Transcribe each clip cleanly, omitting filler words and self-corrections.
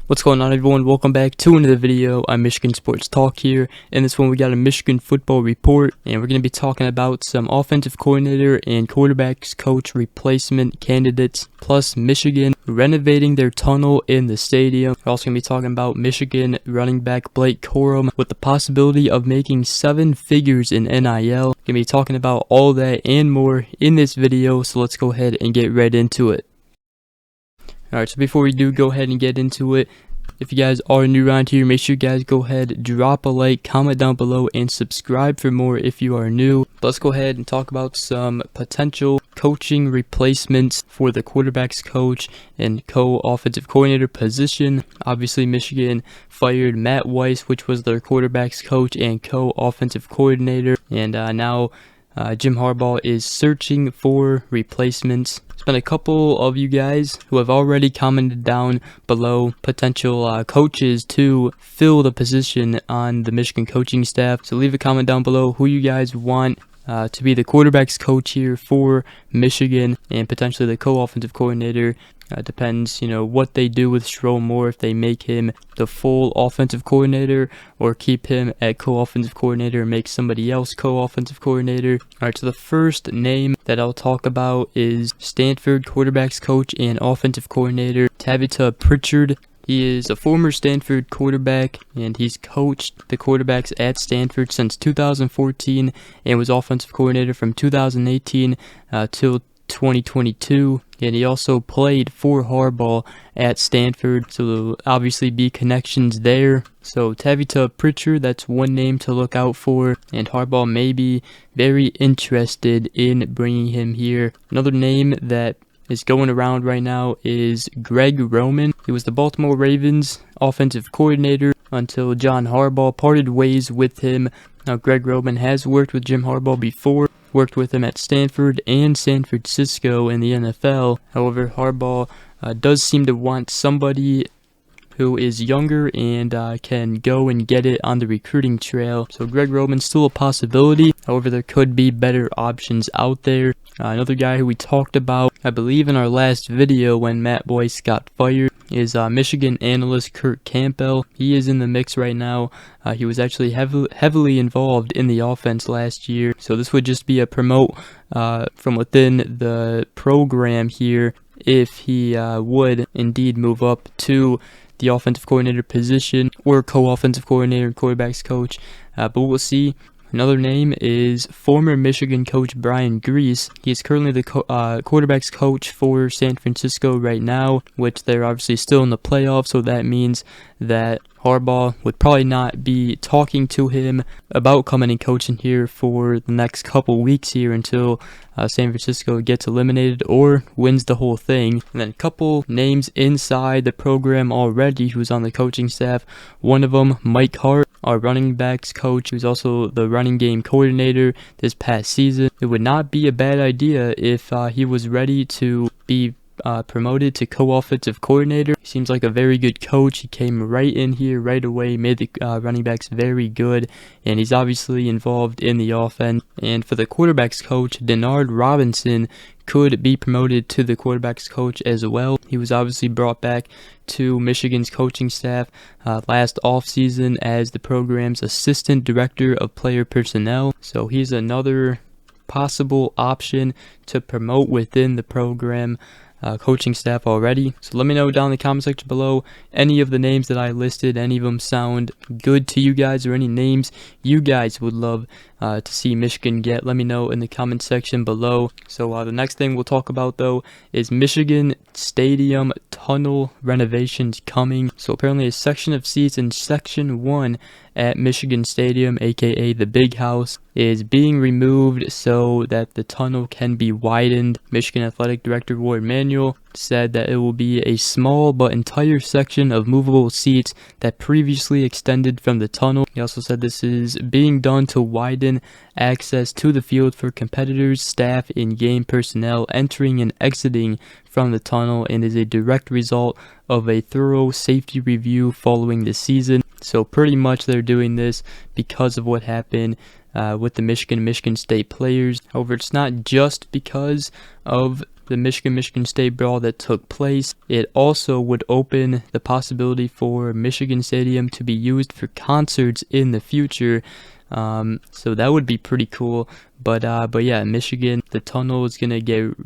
What's going on, everyone? Welcome back to another video. I'm Michigan Sports Talk here. In this one, we got a Michigan football report, and we're going to be talking about some offensive coordinator and quarterbacks coach replacement candidates, plus Michigan renovating their tunnel in the stadium. We're also going to be talking about Michigan running back Blake Corum with the possibility of making 7 figures in NIL. We're going to be talking about all that and more in this video, so let's go ahead and get right into it. Alright, so before we do go ahead and get into it, if you guys are new around here, make sure you guys go ahead, drop a like, comment down below, and subscribe for more if you are new. Let's go ahead and talk about some potential coaching replacements for the quarterbacks coach and co-offensive coordinator position. Obviously, Michigan fired Matt Weiss, which was their quarterbacks coach and co-offensive coordinator, and now Jim Harbaugh is searching for replacements. There's been a couple of you guys who have already commented down below potential coaches to fill the position on the Michigan coaching staff. So leave a comment down below who you guys want to be the quarterbacks coach here for Michigan and potentially the co-offensive coordinator. Depends, what they do with Stroll more, if they make him the full offensive coordinator or keep him at co-offensive coordinator and make somebody else co-offensive coordinator. Alright, so the first name that I'll talk about is Stanford quarterbacks coach and offensive coordinator Tabitha Pritchard. He is a former Stanford quarterback, and he's coached the quarterbacks at Stanford since 2014 and was offensive coordinator from 2018 till 2022, and he also played for Harbaugh at Stanford, so there'll obviously be connections there. So Tabitha Pritchard, that's one name to look out for, and Harbaugh may be very interested in bringing him here. Another name that is going around right now is Greg Roman. He was the Baltimore Ravens offensive coordinator until John Harbaugh parted ways with him. Now, Greg Roman has worked with Jim Harbaugh before, worked with him at Stanford and San Francisco in the NFL. However, Harbaugh does seem to want somebody who is younger and can go and get it on the recruiting trail. So Greg Roman's still a possibility. However, there could be better options out there. Another guy who we talked about, I believe in our last video when Matt Weiss got fired, is Michigan analyst Kurt Campbell. He is in the mix right now. He was actually heavily involved in the offense last year. So this would just be a promote from within the program here if he would indeed move up to the offensive coordinator position or co-offensive coordinator and quarterbacks coach. But we'll see. Another name is former Michigan coach Brian Grease. He is currently the quarterbacks coach for San Francisco right now, which they're obviously still in the playoffs, so that means that Harbaugh would probably not be talking to him about coming and coaching here for the next couple weeks here until San Francisco gets eliminated or wins the whole thing. And then a couple names inside the program already who's on the coaching staff. One of them, Mike Hart, our running backs coach, who's also the running game coordinator this past season. It would not be a bad idea if he was ready to be promoted to co-offensive coordinator. He seems like a very good coach. He came right in here right away, made the running backs very good, and he's obviously involved in the offense. And for the quarterbacks coach, Denard Robinson could be promoted to the quarterbacks coach as well. He was obviously brought back to Michigan's coaching staff last offseason as the program's assistant director of player personnel. So he's another possible option to promote within the program coaching staff already. So let me know down in the comment section below any of the names that I listed, any of them sound good to you guys, or any names you guys would love to see Michigan get. Let me know in the comment section below. So the next thing we'll talk about though is Michigan Stadium tunnel renovations coming. So apparently a section of seats in section 1 at Michigan Stadium, aka the Big House, is being removed so that the tunnel can be widened. Michigan Athletic Director Ward Manuel said that it will be a small but entire section of movable seats that previously extended from the tunnel. He also said this is being done to widen access to the field for competitors, staff, and game personnel entering and exiting from the tunnel, and is a direct result of a thorough safety review following the season. So pretty much they're doing this because of what happened with the Michigan State players. However, it's not just because of the Michigan State brawl that took place. It also would open the possibility for Michigan Stadium to be used for concerts in the future. So that would be pretty cool. But yeah, Michigan, the tunnel is gonna get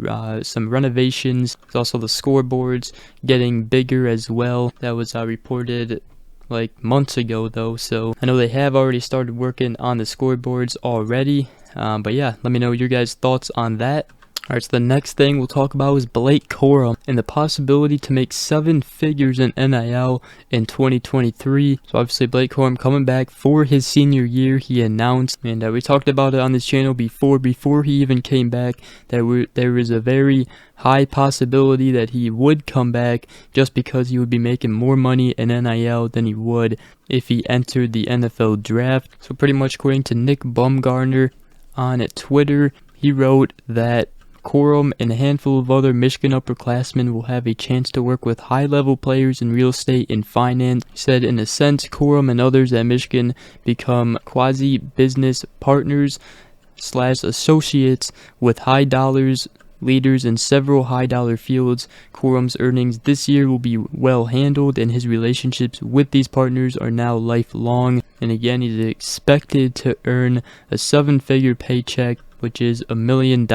some renovations. There's also the scoreboards getting bigger as well. That was reported like months ago though, so I know they have already started working on the scoreboards already. But yeah, let me know your guys' thoughts on that. Alright, so the next thing we'll talk about is Blake Corum and the possibility to make 7 figures in NIL in 2023. So obviously Blake Corum coming back for his senior year, he announced, and we talked about it on this channel before he even came back, that there is a very high possibility that he would come back just because he would be making more money in NIL than he would if he entered the NFL draft. So pretty much according to Nick Baumgartner on Twitter, he wrote that Coram and a handful of other Michigan upperclassmen will have a chance to work with high-level players in real estate and finance. He said, in a sense, Coram and others at Michigan become quasi-business partners / associates with high-dollars leaders in several high-dollar fields. Coram's earnings this year will be well handled, and his relationships with these partners are now lifelong. And again, he's expected to earn a 7-figure paycheck, which is $1 million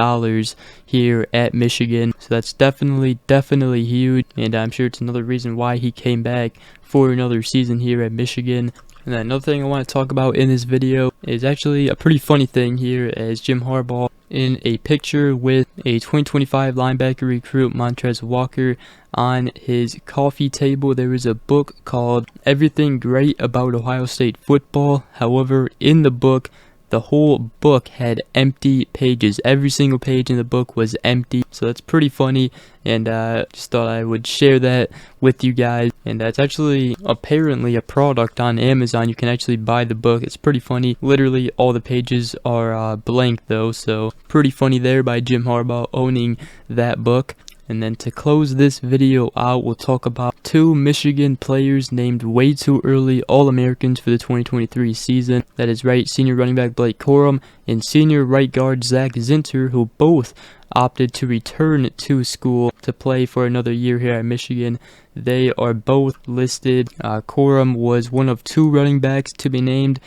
here at Michigan. So that's definitely huge, and I'm sure it's another reason why he came back for another season here at Michigan. And then another thing I want to talk about in this video is actually a pretty funny thing here, as Jim Harbaugh in a picture with a 2025 linebacker recruit Montrez Walker on his coffee table. There is a book called Everything Great About Ohio State Football. However, in the book, the whole book had empty pages. Every single page in the book was empty. So that's pretty funny, and just thought I would share that with you guys. And that's actually apparently a product on Amazon. You can actually buy the book. It's pretty funny. Literally all the pages are blank though, so pretty funny there by Jim Harbaugh owning that book. And then to close this video out, we'll talk about 2 Michigan players named way too early All-Americans for the 2023 season. That is right, senior running back Blake Corum and senior right guard Zach Zinter, who both opted to return to school to play for another year here at Michigan. They are both listed. Corum was one of 2 running backs to be named,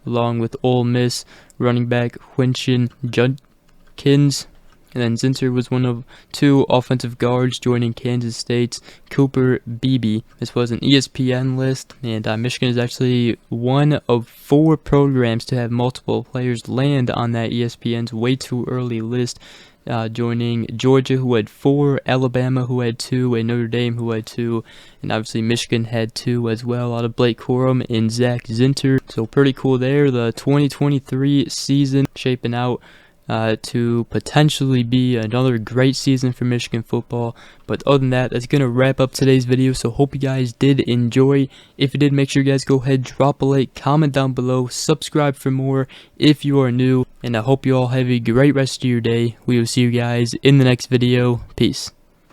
along with Ole Miss running back Quinton Judkins. And then Zinter was one of 2 offensive guards joining Kansas State's Cooper Beebe. This was an ESPN list, and Michigan is actually one of 4 programs to have multiple players land on that ESPN's way too early list, joining Georgia, who had 4, Alabama, who had 2, and Notre Dame, who had 2, and obviously Michigan had 2 as well, out of Blake Corum and Zach Zinter. So pretty cool there. The 2023 season shaping out to potentially be another great season for Michigan football. But other than that, that's going to wrap up today's video. So hope you guys did enjoy. If you did, make sure you guys go ahead, drop a like, comment down below, subscribe for more if you are new. And I hope you all have a great rest of your day. We will see you guys in the next video. Peace.